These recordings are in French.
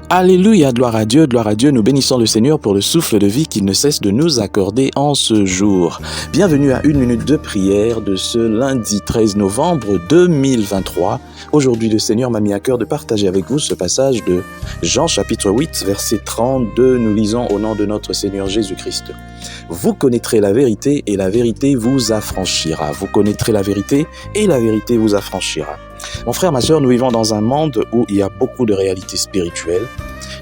Alléluia, gloire à Dieu, nous bénissons le Seigneur pour le souffle de vie qu'il ne cesse de nous accorder en ce jour. Bienvenue à 1 minute de prière de ce lundi 13 novembre 2023. Aujourd'hui, le Seigneur m'a mis à cœur de partager avec vous ce passage de Jean chapitre 8, verset 32. Nous lisons au nom de notre Seigneur Jésus-Christ. Vous connaîtrez la vérité et la vérité vous affranchira. Vous connaîtrez la vérité et la vérité vous affranchira. Mon frère, ma sœur, nous vivons dans un monde où il y a beaucoup de réalités spirituelles,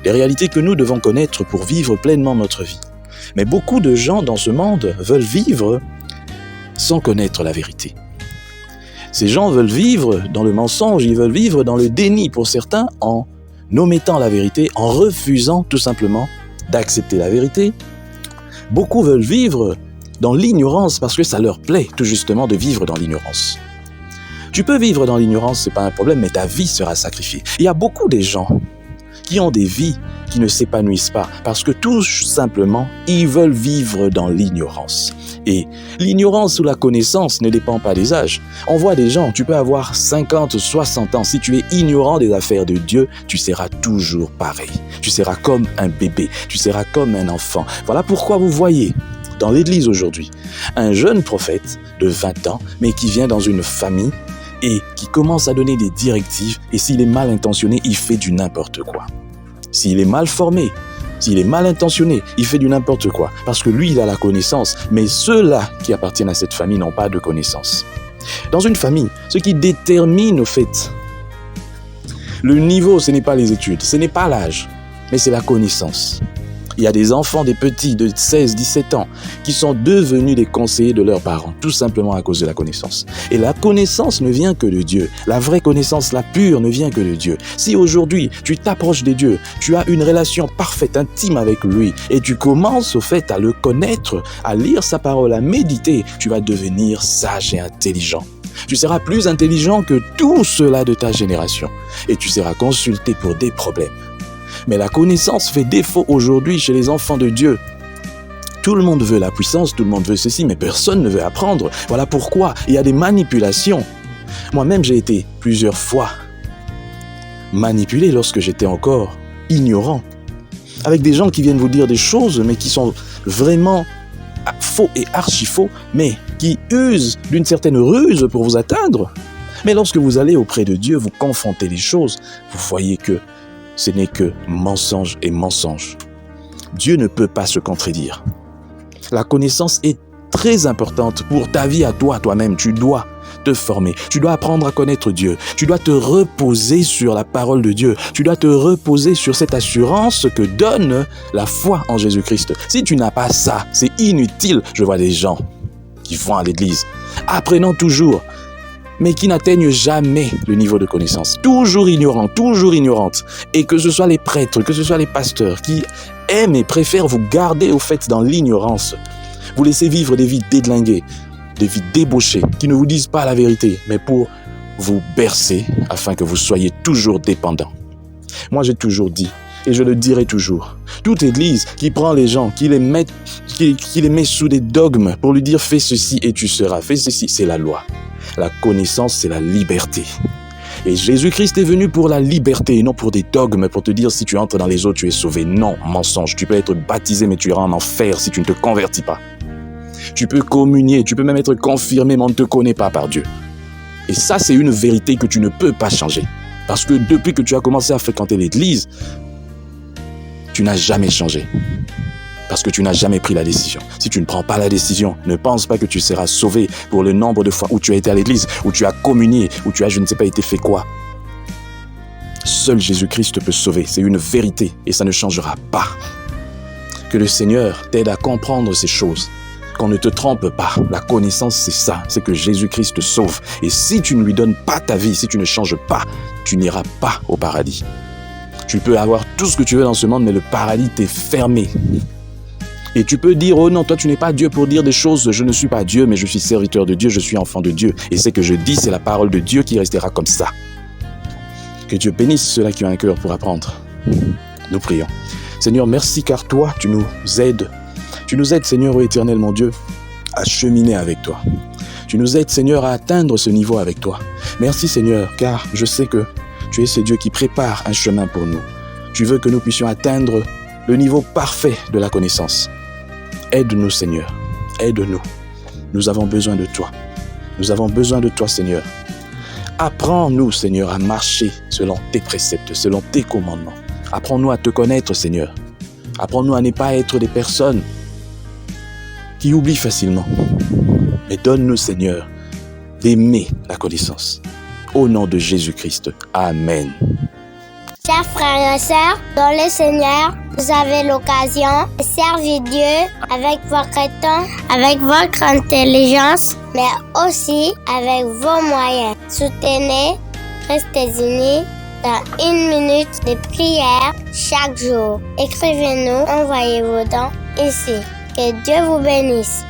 des réalités que nous devons connaître pour vivre pleinement notre vie. Mais beaucoup de gens dans ce monde veulent vivre sans connaître la vérité. Ces gens veulent vivre dans le mensonge, ils veulent vivre dans le déni pour certains en omettant la vérité, en refusant tout simplement d'accepter la vérité. Beaucoup veulent vivre dans l'ignorance parce que ça leur plaît tout justement de vivre dans l'ignorance. Tu peux vivre dans l'ignorance, c'est pas un problème, mais ta vie sera sacrifiée. Il y a beaucoup de gens qui ont des vies qui ne s'épanouissent pas parce que tout simplement, ils veulent vivre dans l'ignorance. Et l'ignorance ou la connaissance ne dépend pas des âges. On voit des gens, tu peux avoir 50, 60 ans. Si tu es ignorant des affaires de Dieu, tu seras toujours pareil. Tu seras comme un bébé, tu seras comme un enfant. Voilà pourquoi vous voyez dans l'église aujourd'hui un jeune prophète de 20 ans, mais qui vient dans une famille et qui commence à donner des directives, et s'il est mal intentionné, il fait du n'importe quoi. S'il est mal formé, s'il est mal intentionné, il fait du n'importe quoi, parce que lui, il a la connaissance, mais ceux-là qui appartiennent à cette famille n'ont pas de connaissance. Dans une famille, ce qui détermine au fait le niveau, ce n'est pas les études, ce n'est pas l'âge, mais c'est la connaissance. Il y a des enfants, des petits de 16, 17 ans qui sont devenus des conseillers de leurs parents, tout simplement à cause de la connaissance. Et la connaissance ne vient que de Dieu. La vraie connaissance, la pure, ne vient que de Dieu. Si aujourd'hui, tu t'approches de Dieu, tu as une relation parfaite, intime avec lui, et tu commences au fait à le connaître, à lire sa parole, à méditer, tu vas devenir sage et intelligent. Tu seras plus intelligent que tous ceux-là de ta génération. Et tu seras consulté pour des problèmes. Mais la connaissance fait défaut aujourd'hui chez les enfants de Dieu. Tout le monde veut la puissance, tout le monde veut ceci, mais personne ne veut apprendre. Voilà pourquoi il y a des manipulations. Moi-même, j'ai été plusieurs fois manipulé lorsque j'étais encore ignorant. Avec des gens qui viennent vous dire des choses, mais qui sont vraiment faux et archi-faux, mais qui usent d'une certaine ruse pour vous atteindre. Mais lorsque vous allez auprès de Dieu, vous confrontez les choses, vous voyez que ce n'est que mensonge et mensonge. Dieu ne peut pas se contredire. La connaissance est très importante pour ta vie à toi, toi-même. Tu dois te former. Tu dois apprendre à connaître Dieu. Tu dois te reposer sur la parole de Dieu. Tu dois te reposer sur cette assurance que donne la foi en Jésus-Christ. Si tu n'as pas ça, c'est inutile. Je vois des gens qui vont à l'église, apprenant toujours, mais qui n'atteignent jamais le niveau de connaissance. Toujours ignorants, toujours ignorantes. Et que ce soit les prêtres, que ce soit les pasteurs qui aiment et préfèrent vous garder au fait dans l'ignorance. Vous laissez vivre des vies dédlinguées, des vies débauchées, qui ne vous disent pas la vérité, mais pour vous bercer afin que vous soyez toujours dépendants. Moi, j'ai toujours dit, et je le dirai toujours, toute église qui prend les gens, qui les met sous des dogmes pour lui dire « fais ceci et tu seras », fais ceci, c'est la loi. La connaissance, c'est la liberté. Et Jésus-Christ est venu pour la liberté et non pour des dogmes, pour te dire si tu entres dans les eaux, tu es sauvé. Non, mensonge. Tu peux être baptisé, mais tu iras en enfer si tu ne te convertis pas. Tu peux communier, tu peux même être confirmé, mais on ne te connaît pas par Dieu. Et ça, c'est une vérité que tu ne peux pas changer. Parce que depuis que tu as commencé à fréquenter l'église, tu n'as jamais changé. Parce que tu n'as jamais pris la décision. Si tu ne prends pas la décision, ne pense pas que tu seras sauvé pour le nombre de fois où tu as été à l'église, où tu as communié, où tu as, je ne sais pas, été fait quoi. Seul Jésus-Christ peut sauver. C'est une vérité et ça ne changera pas. Que le Seigneur t'aide à comprendre ces choses. Qu'on ne te trompe pas. La connaissance, c'est ça. C'est que Jésus-Christ te sauve. Et si tu ne lui donnes pas ta vie, si tu ne changes pas, tu n'iras pas au paradis. Tu peux avoir tout ce que tu veux dans ce monde, mais le paradis t'est fermé. Et tu peux dire, oh non, toi tu n'es pas Dieu pour dire des choses, je ne suis pas Dieu, mais je suis serviteur de Dieu, je suis enfant de Dieu. Et ce que je dis, c'est la parole de Dieu qui restera comme ça. Que Dieu bénisse ceux-là qui ont un cœur pour apprendre. Nous prions. Seigneur, merci car toi, tu nous aides. Tu nous aides, Seigneur, ô éternel mon Dieu, à cheminer avec toi. Tu nous aides, Seigneur, à atteindre ce niveau avec toi. Merci, Seigneur, car je sais que tu es ce Dieu qui prépare un chemin pour nous. Tu veux que nous puissions atteindre le niveau parfait de la connaissance. Aide-nous, Seigneur. Aide-nous. Nous avons besoin de toi. Nous avons besoin de toi, Seigneur. Apprends-nous, Seigneur, à marcher selon tes préceptes, selon tes commandements. Apprends-nous à te connaître, Seigneur. Apprends-nous à ne pas être des personnes qui oublient facilement. Mais donne-nous, Seigneur, d'aimer la connaissance. Au nom de Jésus-Christ. Amen. Chers frères et sœurs, dans le Seigneur, vous avez l'occasion de servir Dieu avec votre temps, avec votre intelligence, mais aussi avec vos moyens. Soutenez, restez unis dans 1 minute de prière chaque jour. Écrivez-nous, envoyez vos dons ici. Que Dieu vous bénisse.